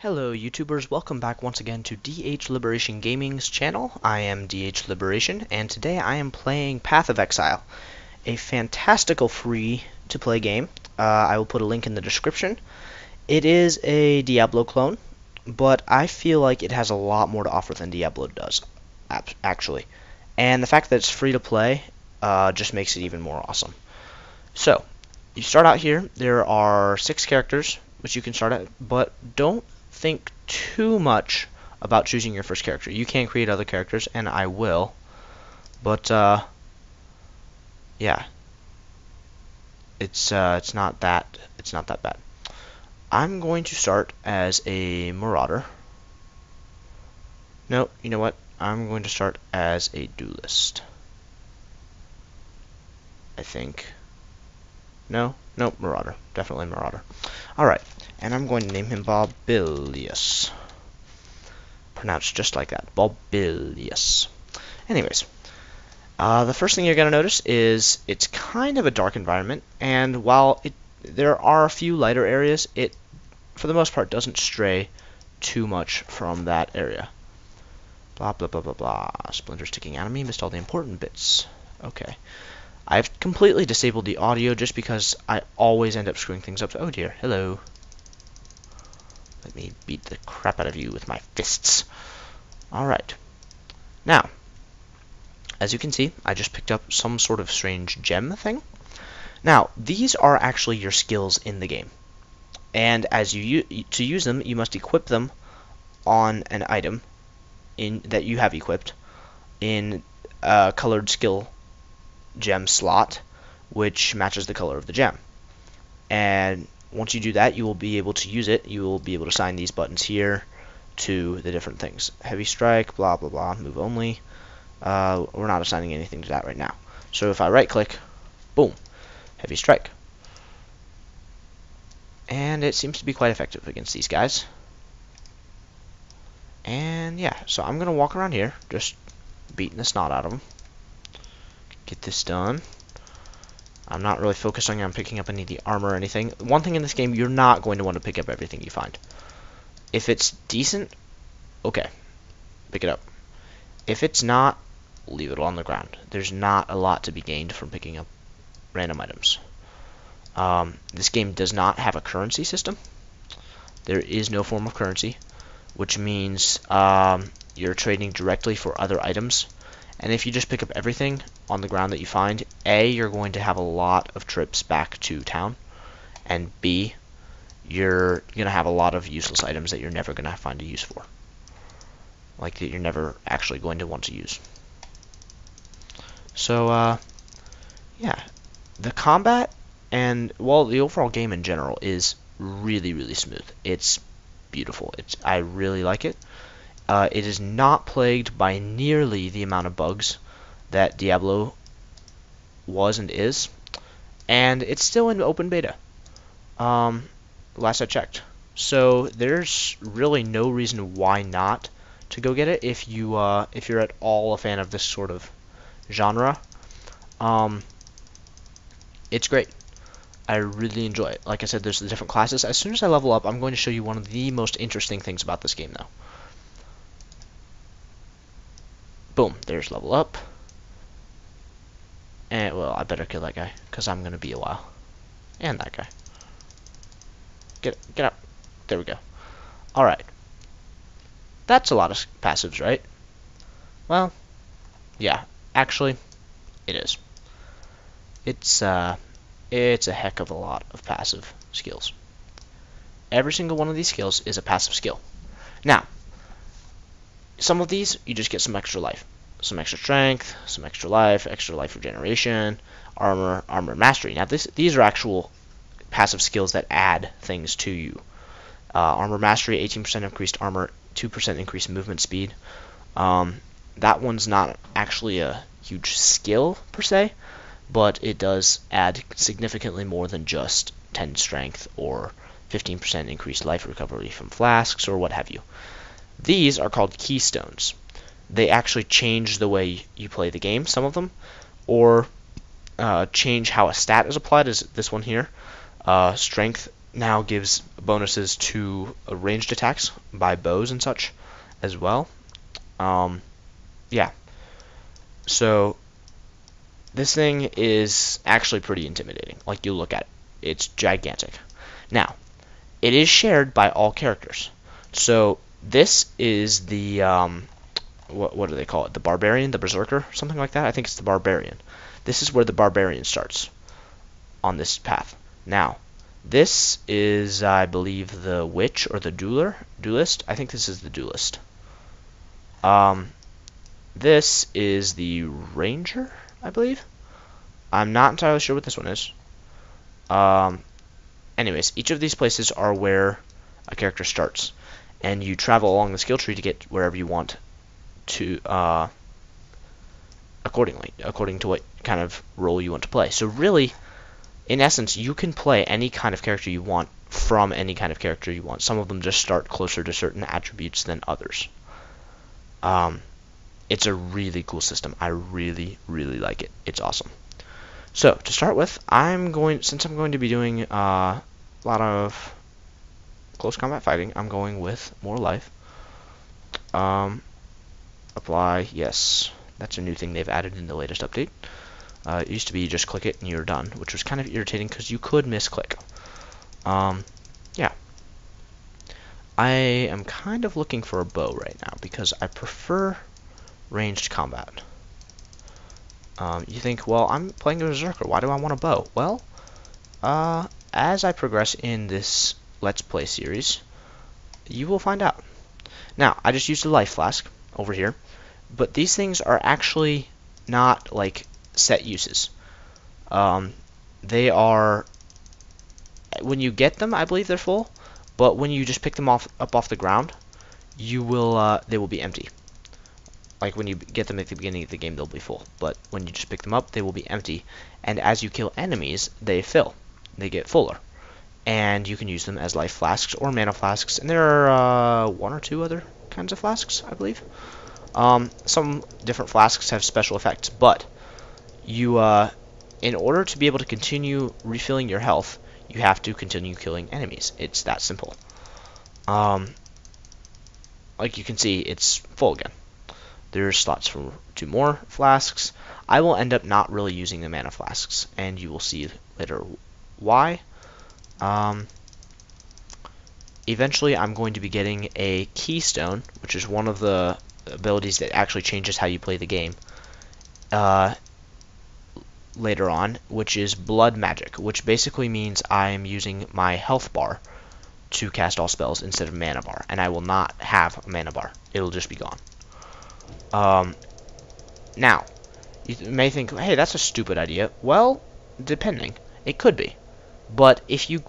Hello YouTubers, welcome back once again to Dhliberation Gaming's channel. I am Dhliberation, and today I am playing Path of Exile, a fantastical free-to-play game. I will put a link in the description. It is a Diablo clone, but I feel like it has a lot more to offer than Diablo does, actually. And the fact that it's free-to-play just makes it even more awesome. So, you start out here. There are 6 characters, which you can start at, but don't think too much about choosing your first character. You can create other characters, and I will, but yeah, it's not that bad. I'm going to start as a marauder. No, you know what? I'm going to start as a duelist. I think. No, marauder. Definitely marauder. All right. And I'm going to name him Bobilius. Pronounced just like that. Bobilius. Anyways, the first thing you're going to notice is it's kind of a dark environment, and while there are a few lighter areas, it, for the most part, doesn't stray too much from that area. Blah, blah, blah, blah, blah. Splinter sticking out of me, missed all the important bits. Okay. I've completely disabled the audio just because I always end up screwing things up. Oh dear, hello. Let me beat the crap out of you with my fists. Alright. Now, as you can see, I just picked up some sort of strange gem thing. Now, these are actually your skills in the game. And as to use them, you must equip them on an item that you have equipped in a colored skill gem slot, which matches the color of the gem. And once you do that, you will be able to use it. You will be able to assign these buttons here to the different things. Heavy strike, blah, blah, blah, move only. We're not assigning anything to that right now. So if I right-click, boom, heavy strike. And it seems to be quite effective against these guys. And yeah, so I'm going to walk around here, just beating the snot out of them. Get this done. I'm not really focusing on picking up any of the armor or anything. One thing in this game, you're not going to want to pick up everything you find. If it's decent, okay, pick it up. If it's not, leave it on the ground. There's not a lot to be gained from picking up random items. This game does not have a currency system. There is no form of currency, which means you're trading directly for other items. And if you just pick up everything on the ground that you find, A, you're going to have a lot of trips back to town, and B, you're going to have a lot of useless items that you're never going to find a use for. Like that you're never actually going to want to use. So, yeah. The combat and, well, the overall game in general is really, really smooth. It's beautiful. I really like it. It is not plagued by nearly the amount of bugs that Diablo was and is, and it's still in open beta, last I checked. So there's really no reason why not to go get it if you're at all a fan of this sort of genre. It's great. I really enjoy it. Like I said, there's the different classes. As soon as I level up, I'm going to show you one of the most interesting things about this game, though. Boom, there's level up. And, well, I better kill that guy, because I'm going to be a while. And that guy. Get up. There we go. Alright. That's a lot of passives, right? Well, yeah. Actually, it is. It's a heck of a lot of passive skills. Every single one of these skills is a passive skill. Now, some of these, you just get some extra life. Some extra strength, some extra life regeneration, armor mastery. Now, these are actual passive skills that add things to you. Armor mastery, 18% increased armor, 2% increased movement speed. That one's not actually a huge skill, per se, but it does add significantly more than just 10 strength or 15% increased life recovery from flasks or what have you. These are called keystones. They actually change the way you play the game, some of them, or change how a stat is applied, as this one here. Strength now gives bonuses to ranged attacks by bows and such as well. Yeah, so this thing is actually pretty intimidating. Like, you look at it, it's gigantic. Now, it is shared by all characters. So this is the what do they call it? The barbarian, the berserker, something like that. I think it's the barbarian. This is where the barbarian starts on this path. Now, this is, I believe, the witch or the duelist. I think this is the duelist. This is the ranger, I believe. I'm not entirely sure what this one is. Anyways, each of these places are where a character starts, and you travel along the skill tree to get wherever you want to, according to what kind of role you want to play. So really, in essence, you can play any kind of character you want from any kind of character you want. Some of them just start closer to certain attributes than others. It's a really cool system. I really, really like it. It's awesome. So, to start with, since I'm going to be doing a lot of close combat fighting, I'm going with more life. Apply, yes. That's a new thing they've added in the latest update. It used to be you just click it and you're done, which was kind of irritating because you could misclick. Yeah. I am kind of looking for a bow right now because I prefer ranged combat. You think, well, I'm playing a berserker. Why do I want a bow? Well, as I progress in this Let's Play series, you will find out. Now, I just used a life flask over here, but these things are actually not like set uses. They are, when you get them, I believe they're full, but when you just pick them up off the ground, they will be empty. Like, when you get them at the beginning of the game, they'll be full. But when you just pick them up, they will be empty. And as you kill enemies, they fill. They get fuller. And you can use them as life flasks or mana flasks. And there are one or two other kinds of flasks, I believe. Some different flasks have special effects. But you, in order to be able to continue refilling your health, you have to continue killing enemies. It's that simple. Like you can see, it's full again. There's slots for 2 more flasks. I will end up not really using the mana flasks, and you will see later why. Eventually, I'm going to be getting a keystone, which is one of the abilities that actually changes how you play the game, later on, which is blood magic, which basically means I am using my health bar to cast all spells instead of mana bar, and I will not have a mana bar. It'll just be gone. Now, you may think, hey, that's a stupid idea. Well, depending. It could be. But if you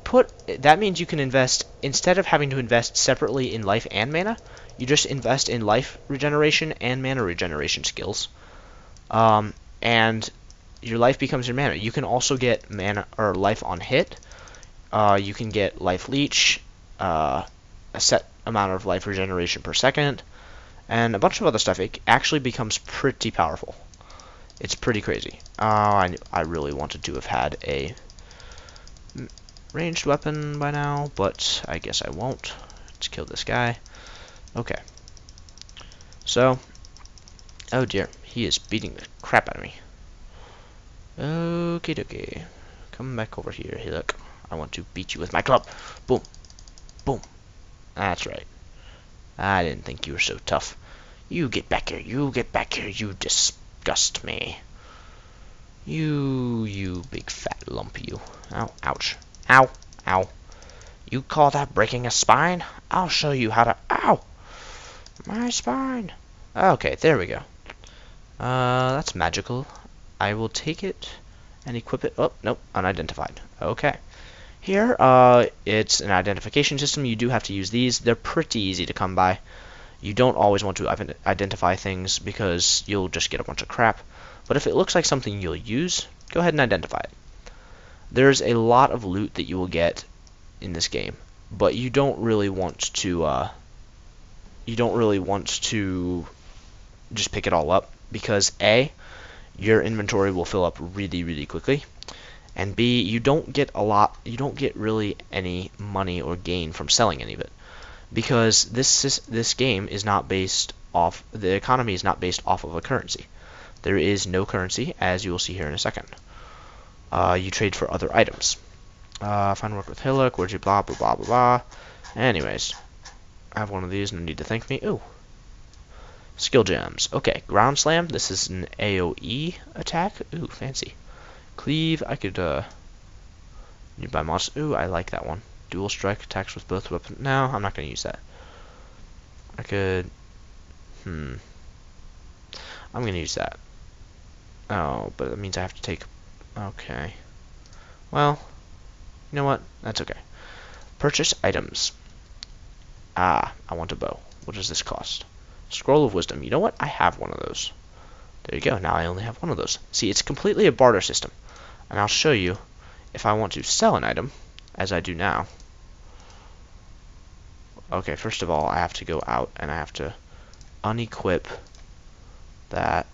that means you can invest, instead of having to invest separately in life and mana, you just invest in life regeneration and mana regeneration skills. And your life becomes your mana. You can also get mana or life on hit. You can get life leech, a set amount of life regeneration per second, and a bunch of other stuff. It actually becomes pretty powerful. It's pretty crazy. I really wanted to have had a ranged weapon by now, but I guess I won't. Let's kill this guy. Okay. So, oh dear, he is beating the crap out of me. Okie dokie. Come back over here. Hey, look. I want to beat you with my club. Boom. Boom. That's right. I didn't think you were so tough. You get back here. You get back here. You disgust me. You big fat lump, you. Ow. Ouch. Ow. Ow. You call that breaking a spine? I'll show you how to... Ow! My spine. Okay, there we go. That's magical. I will take it and equip it. Oh, nope. Unidentified. Okay. Here, it's an identification system. You do have to use these. They're pretty easy to come by. You don't always want to identify things because you'll just get a bunch of crap. But if it looks like something you'll use, go ahead and identify it. There's a lot of loot that you will get in this game, but you don't really want to just pick it all up because A, your inventory will fill up really, really quickly, and B, you don't get really any money or gain from selling any of it, because this game is not based off, the economy is not based off of a currency. There is no currency, as you will see here in a second. You trade for other items. Find work with Hillock, where'd you blah blah blah blah blah. Anyways, I have one of these, no need to thank me. Ooh. Skill gems. Okay, ground slam. This is an AoE attack. Ooh, fancy. Cleave. I could nearby monster. Ooh, I like that one. Dual strike attacks with both weapons. No, I'm not gonna use that. I could. I'm gonna use that. Oh, but that means I have to take. Okay. Well, you know what? That's okay. Purchase items. Ah, I want a bow. What does this cost? Scroll of Wisdom. You know what? I have one of those. There you go. Now I only have one of those. See, it's completely a barter system. And I'll show you if I want to sell an item, as I do now. Okay, first of all, I have to go out and I have to unequip that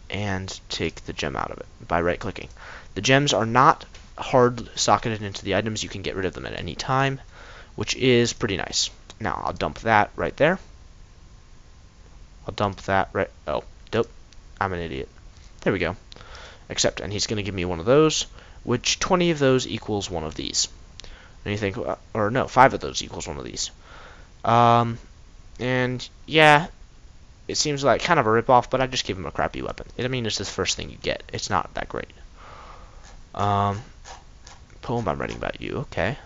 and take the gem out of it by right-clicking. The gems are not hard socketed into the items. You can get rid of them at any time, which is pretty nice. Now, I'll dump that right there. I'll dump that right... Oh, dope. I'm an idiot. There we go. Accept, and he's going to give me one of those, which 20 of those equals one of these. And you think, or no, 5 of those equals one of these. And yeah, it seems like kind of a ripoff, but I just give him a crappy weapon. I mean, it's the first thing you get. It's not that great. Poem I'm writing about you. Okay.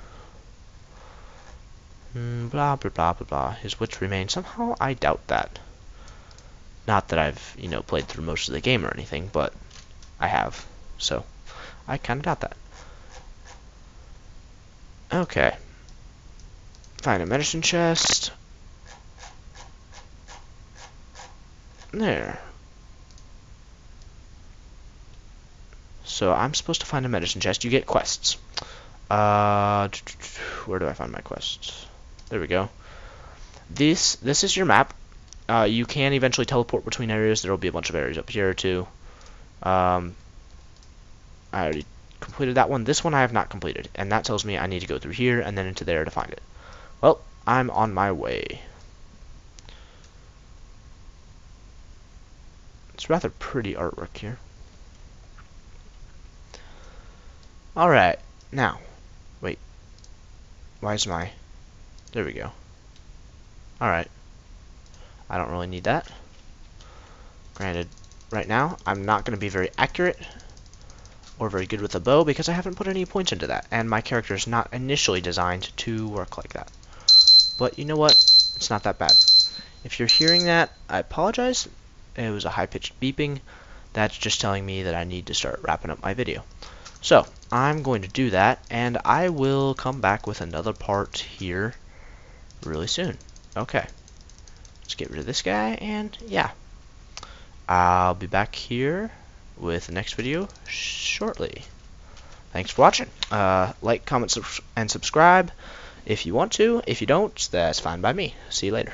Blah, blah, blah, blah, blah. His wits remain. Somehow, I doubt that. Not that I've, played through most of the game or anything, but I have. So, I kind of doubt that. Okay. Find a medicine chest. There. So, I'm supposed to find a medicine chest. You get quests. Where do I find my quests? There we go. This is your map. You can eventually teleport between areas. There will be a bunch of areas up here too. I already completed that one. This one I have not completed, and that tells me I need to go through here and then into there to find it. Well, I'm on my way. It's rather pretty artwork here. Alright, now, wait. Why is my... There we go. Alright. I don't really need that. Granted, right now, I'm not going to be very accurate or very good with a bow because I haven't put any points into that, and my character is not initially designed to work like that. But you know what? It's not that bad. If you're hearing that, I apologize. It was a high-pitched beeping. That's just telling me that I need to start wrapping up my video. So, I'm going to do that, and I will come back with another part here really soon. Okay. Let's get rid of this guy, and yeah. I'll be back here with the next video shortly. Thanks for watching. Like, comment, and subscribe if you want to. If you don't, that's fine by me. See you later.